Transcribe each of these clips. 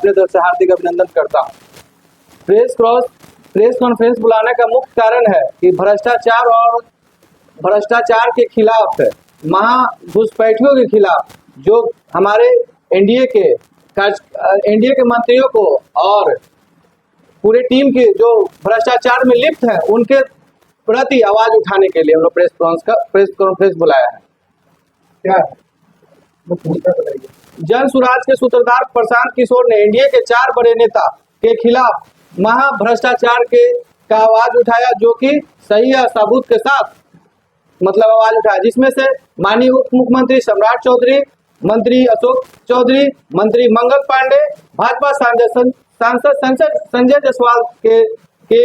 अपने तरफ से हार्दिक अभिनंदन करता हूँ। प्रेस कॉन्फ्रेंस बुलाने का मुख्य कारण है कि भ्रष्टाचार के खिलाफ, महाघुसपैठियों के खिलाफ जो हमारे एनडीए के मंत्रियों को और पूरे टीम के जो भ्रष्टाचार में लिप्त हैं उनके प्रति आवाज उठाने के लिए हम लोग प्रेस कॉन्फ्रेंस बुलाया है। क्या जन सुराज के सूत्रधार प्रशांत किशोर ने एनडीए के 4 बड़े नेता के खिलाफ महाभ्रष्टाचार का आवाज उठाया, जो कि सही या सबूत के साथ आवाज उठाया, जिसमें से माननीय उप मुख्यमंत्री सम्राट चौधरी, मंत्री अशोक चौधरी, मंत्री मंगल पांडे, भाजपा सांसद संजय जायसवाल के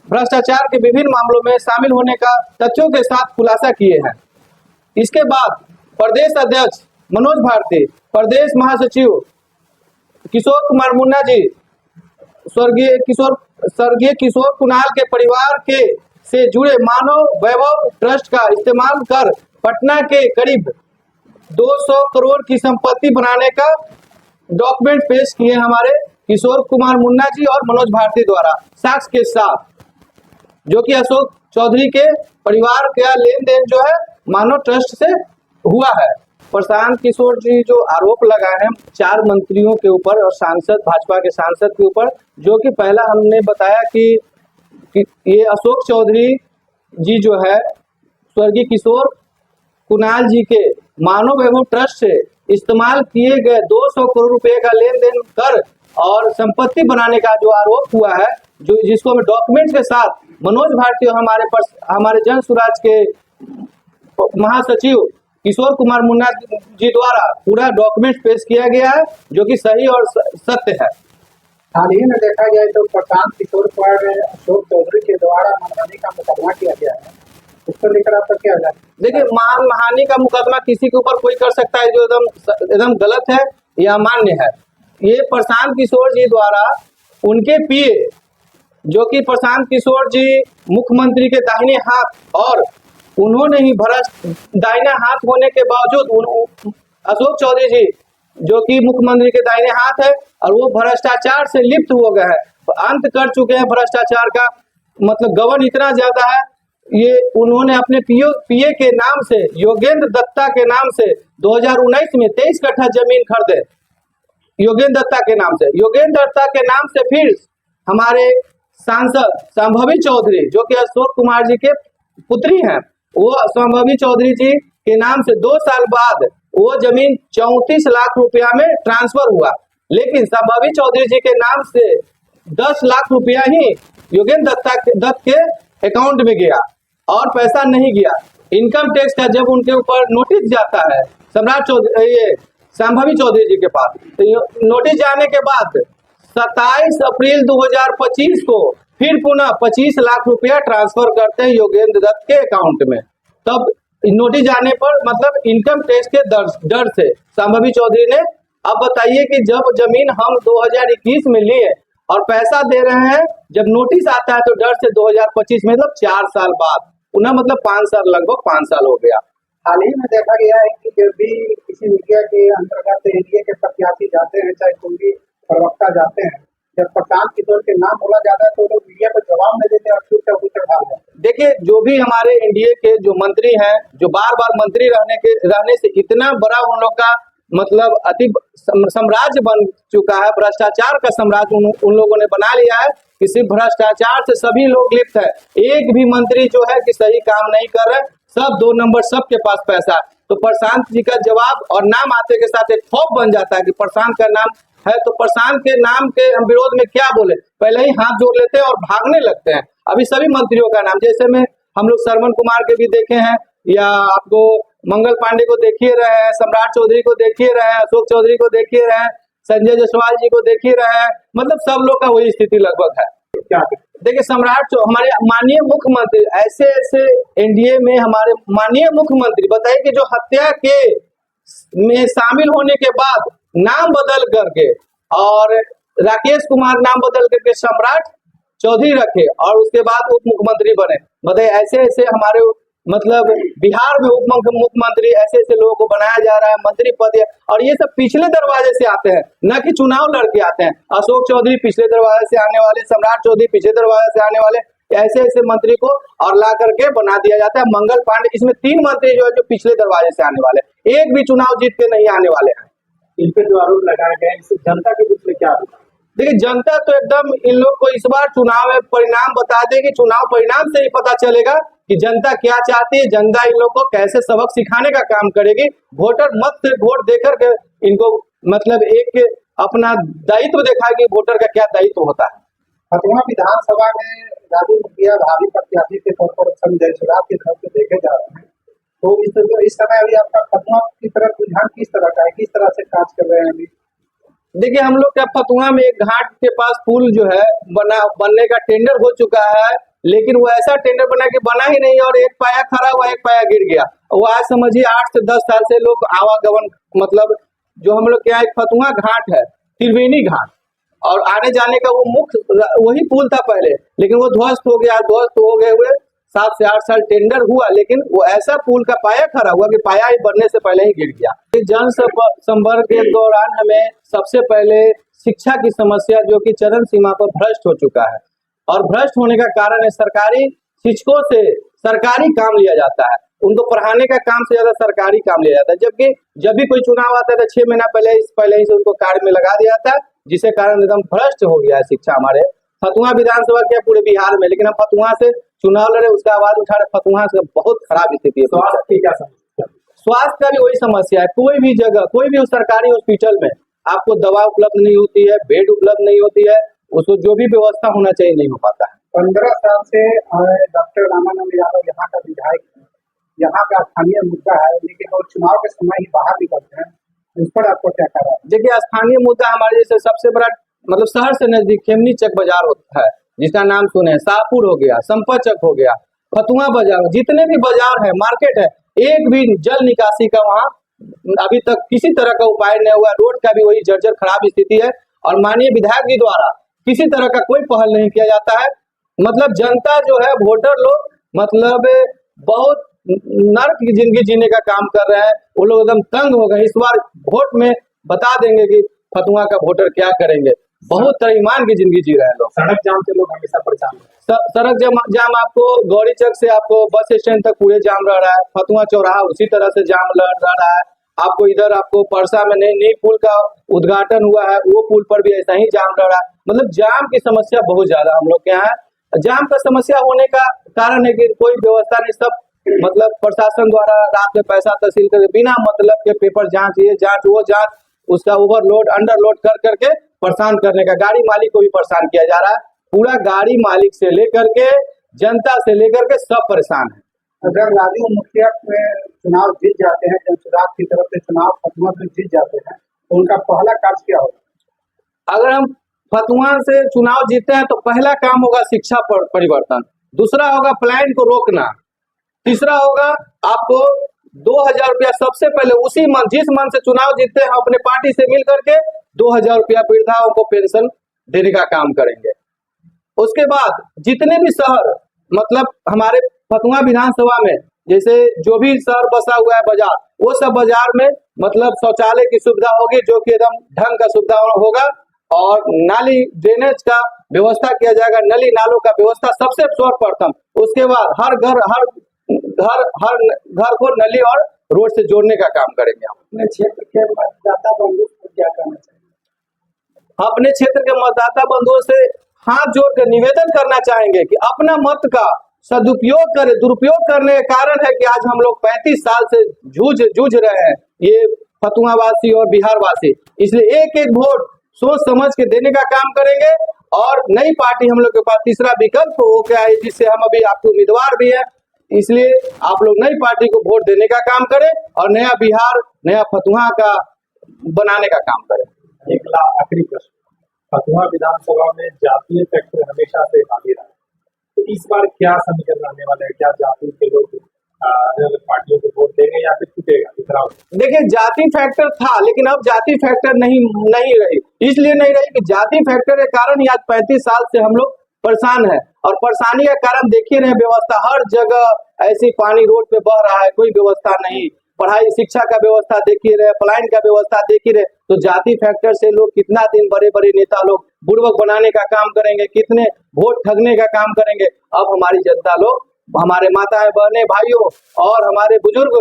भ्रष्टाचार के विभिन्न मामलों में शामिल होने का तथ्यों के साथ खुलासा किए हैं। इसके बाद प्रदेश अध्यक्ष मनोज भारती, प्रदेश महासचिव किशोर कुमार मुन्ना जी, स्वर्गीय किशोर कुणाल के परिवार से जुड़े मानव वैभव ट्रस्ट का इस्तेमाल कर पटना के करीब 200 करोड़ की संपत्ति बनाने का डॉक्यूमेंट पेश किए हमारे किशोर कुमार मुन्ना जी और मनोज भारती द्वारा साक्ष्य के साथ, जो कि अशोक चौधरी के परिवार का लेन देन जो है मानव ट्रस्ट से हुआ है। प्रशांत किशोर जी जो आरोप लगाए हैं 4 मंत्रियों के ऊपर और भाजपा के सांसद के ऊपर, जो कि पहला हमने बताया कि ये अशोक चौधरी जी जो है स्वर्गीय किशोर कुणाल जी के मानव वैभव ट्रस्ट से इस्तेमाल किए गए 200 करोड़ रुपए का लेन देन कर और संपत्ति बनाने का जो आरोप हुआ है, जो जिसको हमें डॉक्यूमेंट्स के साथ मनोज भारती और हमारे जन सुराज के महासचिव किशोर कुमार मुन्ना जी द्वारा पूरा डॉक्यूमेंट पेश किया गया है, जो कि सही और सत्य है। हाल ही में देखा जाए तो प्रशांत किशोर पर अशोक चौधरी के द्वारा मानहानि का मुकदमा किया गया है, उसको लेकर आपका क्या जाए? देखिए, मानहानि का मुकदमा किसी के ऊपर कोई कर सकता है जो एकदम गलत है या अमान्य है। ये प्रशांत किशोर जी द्वारा उनके पीए, जो कि प्रशांत किशोर जी मुख्यमंत्री के दाहिने हाथ और उन्होंने ही दाहिने हाथ होने के बावजूद अशोक चौधरी जी जो कि मुख्यमंत्री के दाहिने हाथ है और वो भ्रष्टाचार से लिप्त हो गए हैं, अंत कर चुके हैं भ्रष्टाचार का, गबन इतना ज्यादा है। ये उन्होंने अपने पीए के नाम से, योगेंद्र दत्ता के नाम से 2019 में 23 कट्ठा जमीन खरीदे, योगेंद्र दत्ता के नाम से फिर हमारे सांसद संभवी चौधरी जो कि अशोक कुमार जी के पुत्री हैं, वो संभवी चौधरी जी के नाम से 2 साल बाद वो जमीन 34 लाख रुपया में ट्रांसफर हुआ, लेकिन संभवी चौधरी जी के नाम से 10 लाख रुपया ही योगेंद्र दत्त के अकाउंट में गया और पैसा नहीं गया। इनकम टैक्स का जब उनके ऊपर नोटिस जाता है संभवी चौधरी जी के पास, तो नोटिस जाने के बाद 27 अप्रैल 2025 को फिर पुनः 25 लाख रुपया ट्रांसफर करते हैं योगेंद्र दत्त के अकाउंट में। तब नोटिस जाने पर इनकम टैक्स के डर से संभवी चौधरी ने, अब बताइए कि जब जमीन हम 2021 में लिए और पैसा दे रहे हैं, जब नोटिस आता है तो डर से 2025 में 4 साल बाद उन्हें 5 साल, लगभग 5 साल हो गया। हाल ही में देखा गया है कि जब भी किसी मीडिया के अंतर्गत एनडीए के प्रत्याशी जाते हैं, चाहे कोई भी प्रवक्ता जाते हैं, जब प्रशांत किशोर के नाम बोला जाता है तो लोग मीडिया को जवाब नहीं देते और छूट। देखिए, जो भी हमारे एनडीए के जो मंत्री हैं, जो बार बार मंत्री रहने से इतना बड़ा उन लोग का अति साम्राज्य बन चुका है, भ्रष्टाचार का साम्राज्य उन लोगों ने बना लिया है कि सिर्फ भ्रष्टाचार से सभी लोग लिप्त है। एक भी मंत्री जो है कि सही काम नहीं कर रहे, सब 2 नंबर, सबके पास पैसा। तो प्रशांत जी का जवाब और नाम आते के साथ एक खौफ बन जाता है कि प्रशांत का नाम है, तो प्रशांत के नाम के हम विरोध में क्या बोले, पहले ही हाथ जोड़ लेते हैं और भागने लगते हैं। अभी सभी मंत्रियों का नाम, जैसे में हम लोग श्रवण कुमार के भी देखे हैं, या आपको मंगल पांडे को देखिए रहे हैं, सम्राट चौधरी को देखिए रहे हैं, अशोक चौधरी को देखिए रहे हैं, संजय जायसवाल जी को देखिए रहे हैं, सब लोग का वही स्थिति लगभग है। क्या देखिए, हमारे माननीय मुख्यमंत्री, ऐसे एनडीए में हमारे माननीय मुख्यमंत्री, बताइए कि जो हत्या के में शामिल होने के बाद नाम बदल करके और राकेश कुमार नाम बदल करके सम्राट चौधरी रखे और उसके बाद उप मुख्यमंत्री बने। बताइए, ऐसे हमारे मतलब बिहार में मुख्यमंत्री ऐसे ऐसे लोगों को बनाया जा रहा है, मंत्री पद और ये सब पिछले दरवाजे से आते हैं, न कि चुनाव लड़के आते हैं। अशोक चौधरी पिछले दरवाजे से आने वाले, सम्राट चौधरी पिछले दरवाजे से आने वाले, ऐसे ऐसे मंत्री को और ला करके बना दिया जाता है। मंगल पांडे, इसमें 3 मंत्री जो है जो पिछले दरवाजे से आने वाले, एक भी चुनाव जीत के नहीं आने वाले हैं। इन पे जो आरोप लगाए गए इससे जनता के बीच में क्या होगा? देखिए, जनता तो एकदम इन लोग को इस बार चुनाव में परिणाम बता देगी। चुनाव परिणाम से ही पता चलेगा कि जनता क्या चाहती है, जनता इन लोग को कैसे सबक सिखाने का काम करेगी। वोटर मत से वोट देकर के इनको मतलब एक अपना दायित्व दिखाएगी, वोटर का क्या दायित्व होता है। फतुहा विधानसभा में राजू मुखिया भावी प्रत्याशी के तौर पर संजय सुराग की तरफ से देखे जा रहे हैं, तो इस समय अभी आपका फतुहा की तरफ रुझान किस तरह का है, किस तरह से काज कर रहे हैं अभी? देखिए, हम लोग का फतुहा में एक घाट के पास पुल जो है बनने का टेंडर हो चुका है, लेकिन वो ऐसा टेंडर बना कि बना ही नहीं और एक पाया खड़ा हुआ, एक पाया गिर गया। वो आज समझिए 8 से 10 साल से लोग आवागमन, मतलब जो हम लोग के यहाँ एक फतुहा घाट है, त्रिवेणी घाट, और आने जाने का वो मुख्य वही पुल था पहले, लेकिन वो ध्वस्त हो गया। ध्वस्त हो गए हुए 7 से 8 साल टेंडर हुआ, लेकिन वो ऐसा पुल का पाया खड़ा हुआ कि पाया ही बनने से पहले ही गिर गया। जन संपर्क के दौरान हमें सबसे पहले शिक्षा की समस्या, जो कि चरम सीमा पर भ्रष्ट हो चुका है, और भ्रष्ट होने का कारण है सरकारी शिक्षकों से सरकारी काम लिया जाता है, उनको पढ़ाने का काम से ज्यादा सरकारी काम लिया जाता है। जबकि जब भी कोई चुनाव आता है तो 6 महीना पहले ही से उनको कार्य में लगा दिया जाता है, जिसके कारण एकदम भ्रष्ट हो गया है शिक्षा हमारे। फतुहा विधानसभा क्या पूरे बिहार में, लेकिन हम फतुहा से चुनाव लड़े, उसका आवाज उठा रहे। फतुहा से बहुत खराब स्थिति है। स्वास्थ्य की क्या समस्या? स्वास्थ्य का भी वही समस्या है। कोई भी जगह, कोई भी सरकारी हॉस्पिटल में आपको दवा उपलब्ध नहीं होती है, बेड उपलब्ध नहीं होती है, उसको जो भी व्यवस्था होना चाहिए नहीं हो पाता है। 15 साल से डॉक्टर रामानंद यादव यहाँ का विधायक है, यहाँ का स्थानीय मुद्दा है, लेकिन वो चुनाव के समय ही बाहर निकलते हैं, इस पर आपको क्या कह रहा है? देखिए, स्थानीय मुद्दा हमारे जैसे सबसे बड़ा मतलब शहर से नजदीक खेमनी चक बाजार होता है, जिसका नाम सुने, शाहपुर हो गया, संपत चक हो गया, फतुहा बाजार, जितने भी बाजार है, मार्केट है, एक भी जल निकासी का वहाँ अभी तक किसी तरह का उपाय नहीं हुआ। रोड का भी वही जर्जर खराब स्थिति है, और माननीय विधायक जी द्वारा किसी तरह का कोई पहल नहीं किया जाता है। मतलब जनता जो है, वोटर लोग मतलब बहुत नर्क की जिंदगी जीने का काम कर रहे हैं। वो लोग एकदम तंग हो गए। इस बार वोट में बता देंगे कि फतुहा का वोटर क्या करेंगे। बहुत तरह की जिंदगी जी रहे हैं लोग। सड़क जाम से लोग हमेशा परेशान हैं। सड़क जाम आपको गौरी चक से आपको बस स्टैंड तक पूरे जाम रह रहा है। फतुहा चौराहा उसी तरह से जाम रह रहा है। आपको इधर आपको परसा में नई पुल का उद्घाटन हुआ है, वो पुल पर भी ऐसा ही जाम रह रहा है। मतलब जाम की समस्या बहुत ज्यादा हम लोग के यहाँ है। जाम का समस्या होने का कारण है कि कोई व्यवस्था नहीं, सब मतलब प्रशासन द्वारा रात में पैसा तहसील करके बिना मतलब के पेपर जांच, ये जांच वो जांच, उसका ओवरलोड अंडरलोड कर करके परेशान करने का, गाड़ी मालिक को भी परेशान किया जा रहा है। पूरा गाड़ी मालिक से लेकर के जनता से लेकर के सब परेशान है। अगर राजू मुखिया चुनाव जीत जाते हैं, जनसुराग की तरफ से चुनाव फतुहा से जीत जाते हैं, तो उनका पहला कार्य क्या होगा? अगर हम फतुहा से चुनाव जीते हैं तो पहला काम होगा शिक्षा परिवर्तन, दूसरा होगा प्लान को रोकना, तीसरा होगा आपको 2000 रुपया सबसे पहले उसी मन, जिस मन से चुनाव जीतते हैं अपने पार्टी से मिल करके 2000 रुपया वृद्धाओं को पेंशन देने का काम करेंगे। उसके बाद जितने भी शहर मतलब हमारे फतुहा विधानसभा में जैसे जो भी शहर बसा हुआ है बाजार, वो सब बाजार में मतलब शौचालय की सुविधा होगी, जो कि एकदम ढंग का सुविधा होगा, और नाली ड्रेनेज का व्यवस्था किया जाएगा, नली नालों का व्यवस्था सबसे सर्वप्रथम। उसके बाद हर घर को नली और रोड से जोड़ने का काम करेंगे। हम अपने क्षेत्र के मतदाता बंधुओं को क्या करना चाहिए? अपने क्षेत्र के मतदाता बंधुओं से हाथ जोड़ कर निवेदन करना चाहेंगे कि अपना मत का सदुपयोग करे। दुरुपयोग करने का कारण है कि आज हम लोग 35 साल से जूझ रहे हैं, ये फतुहा वासी और बिहार वासी। इसलिए एक एक वोट सोच समझ के देने का काम करेंगे, और नई पार्टी हम लोग के पास तीसरा विकल्प हो क्या है, जिससे हम अभी आपको उम्मीदवार भी है। इसलिए आप लोग नई पार्टी को वोट देने का काम करें और नया बिहार, नया फतुहा का बनाने का काम करें। एक आखिरी प्रश्न, फतुहा विधानसभा में जातीय फैक्टर हमेशा से हावी रहा है, तो इस बार क्या समीकरण आने वाला है? क्या जाति के लोग अलग पार्टियों को वोट देंगे या फिर टूटेगा? देखिए, जाति फैक्टर था, लेकिन अब जाति फैक्टर नहीं रही। इसलिए नहीं रही कि जाति फैक्टर के कारण ही आज 35 साल से हम लोग परेशान है। और परेशानी का कारण देखिए रहे, व्यवस्था हर जगह ऐसी पानी रोड पे बह रहा है, कोई व्यवस्था नहीं। पढ़ाई शिक्षा का व्यवस्था देखिए रहे, पलायन का व्यवस्था देखिए रहे। तो जाति फैक्टर से लोग कितना दिन बड़े बड़े नेता लोग बुड़बक बनाने का काम करेंगे, कितने वोट ठगने का काम करेंगे। अब हमारी जनता लोग, हमारे माताएं बहनें भाइयों और हमारे बुजुर्ग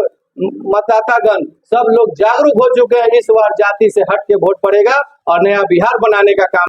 मतदातागण सब लोग जागरूक हो चुके हैं। इस बार जाति से हट के वोट पड़ेगा और नया बिहार बनाने का काम